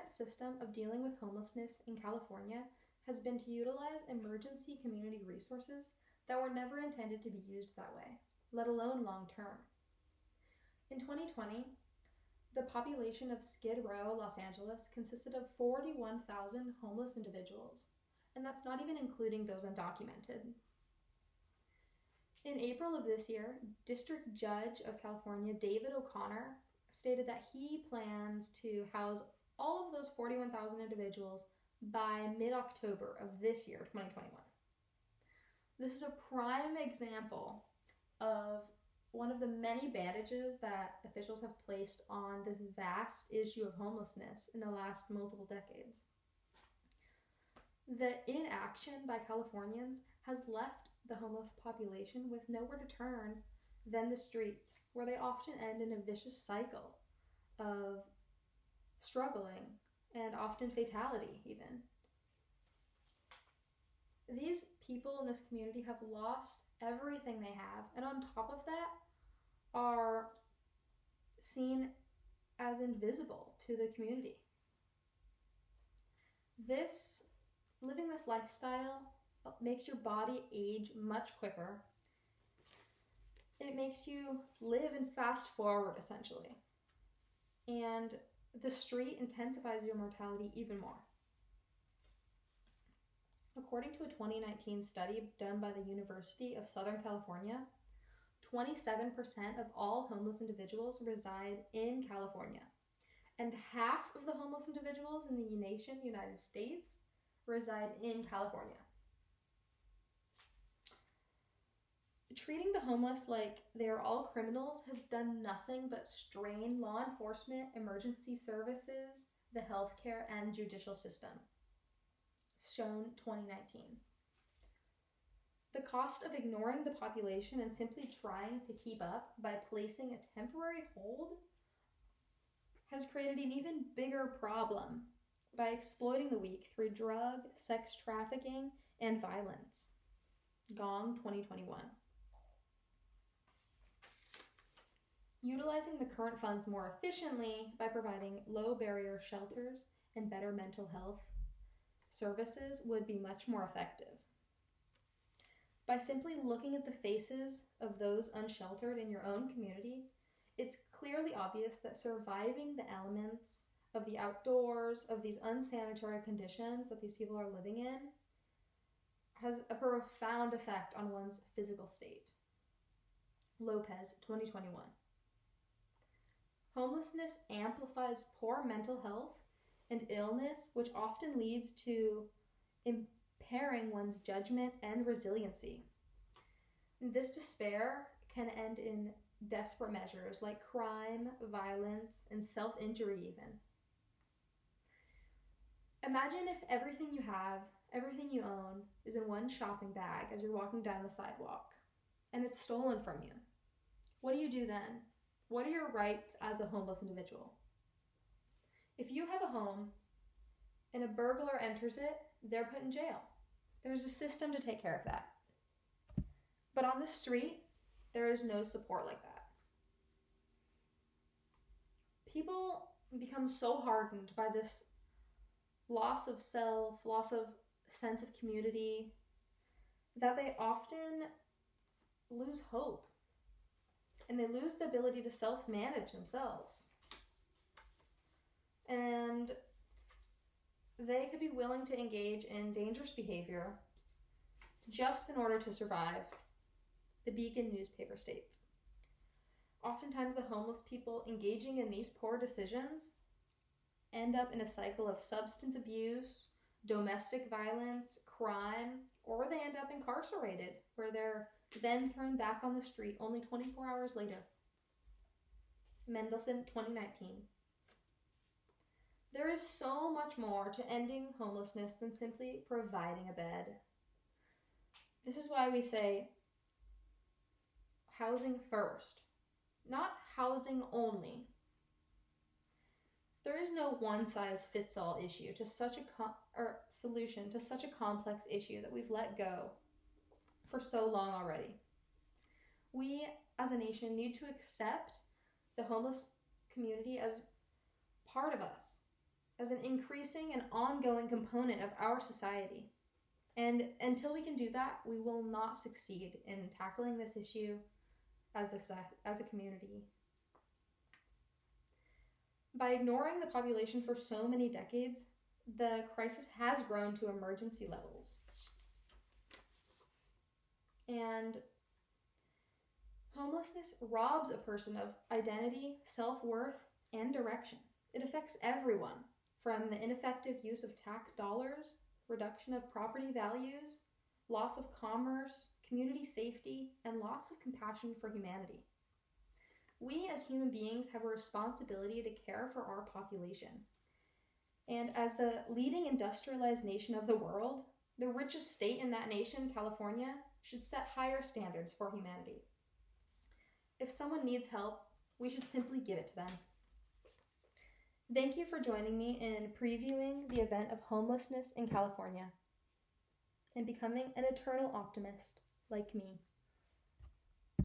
current system of dealing with homelessness in California has been to utilize emergency community resources that were never intended to be used that way, let alone long term. In 2020, the population of Skid Row, Los Angeles, consisted of 41,000 homeless individuals, and that's not even including those undocumented. In April of this year, District Judge of California, David O'Connor, stated that he plans to house all of those 41,000 individuals by mid-October of this year, 2021. This is a prime example of one of the many bandages that officials have placed on this vast issue of homelessness in the last multiple decades. The inaction by Californians has left the homeless population with nowhere to turn than the streets, where they often end in a vicious cycle of struggling and often fatality even. These people in this community have lost everything they have, and on top of that are seen as invisible to the community. Living this lifestyle makes your body age much quicker. It makes you live and fast forward, essentially. And the street intensifies your mortality even more. According to a 2019 study done by the University of Southern California, 27% of all homeless individuals reside in California, and half of the homeless individuals in the United States reside in California. Treating the homeless like they are all criminals has done nothing but strain law enforcement, emergency services, the healthcare, and judicial system. Shown 2019. The cost of ignoring the population and simply trying to keep up by placing a temporary hold has created an even bigger problem by exploiting the weak through drug, sex trafficking, and violence. Gong 2021. Utilizing the current funds more efficiently by providing low barrier shelters and better mental health services would be much more effective. By simply looking at the faces of those unsheltered in your own community, it's clearly obvious that surviving the elements of the outdoors, of these unsanitary conditions that these people are living in, has a profound effect on one's physical state. Lopez, 2021. Homelessness amplifies poor mental health and illness, which often leads to impairing one's judgment and resiliency. This despair can end in desperate measures like crime, violence, and self-injury even. Imagine if everything you have, everything you own, is in one shopping bag as you're walking down the sidewalk, and it's stolen from you. What do you do then? What are your rights as a homeless individual? If you have a home and a burglar enters it, they're put in jail. There's a system to take care of that. But on the street, there is no support like that. People become so hardened by this loss of self, loss of sense of community, that they often lose hope. And they lose the ability to self-manage themselves. And they could be willing to engage in dangerous behavior just in order to survive, the Beacon newspaper states. Oftentimes, the homeless people engaging in these poor decisions end up in a cycle of substance abuse, domestic violence, crime, or they end up incarcerated, where they're then thrown back on the street only 24 hours later. Mendelsohn, 2019. There is so much more to ending homelessness than simply providing a bed. This is why we say housing first, not housing only. There is no one-size-fits-all issue to such a solution to such a complex issue that we've let go for so long already. We, as a nation, need to accept the homeless community as part of us as an increasing and ongoing component of our society. And until we can do that, we will not succeed in tackling this issue as a community. By ignoring the population for so many decades, the crisis has grown to emergency levels. And homelessness robs a person of identity, self-worth, and direction. It affects everyone, from the ineffective use of tax dollars, reduction of property values, loss of commerce, community safety, and loss of compassion for humanity. We as human beings have a responsibility to care for our population. And as the leading industrialized nation of the world, the richest state in that nation, California, should set higher standards for humanity. If someone needs help, we should simply give it to them. Thank you for joining me in previewing the event of homelessness in California and becoming an eternal optimist like me.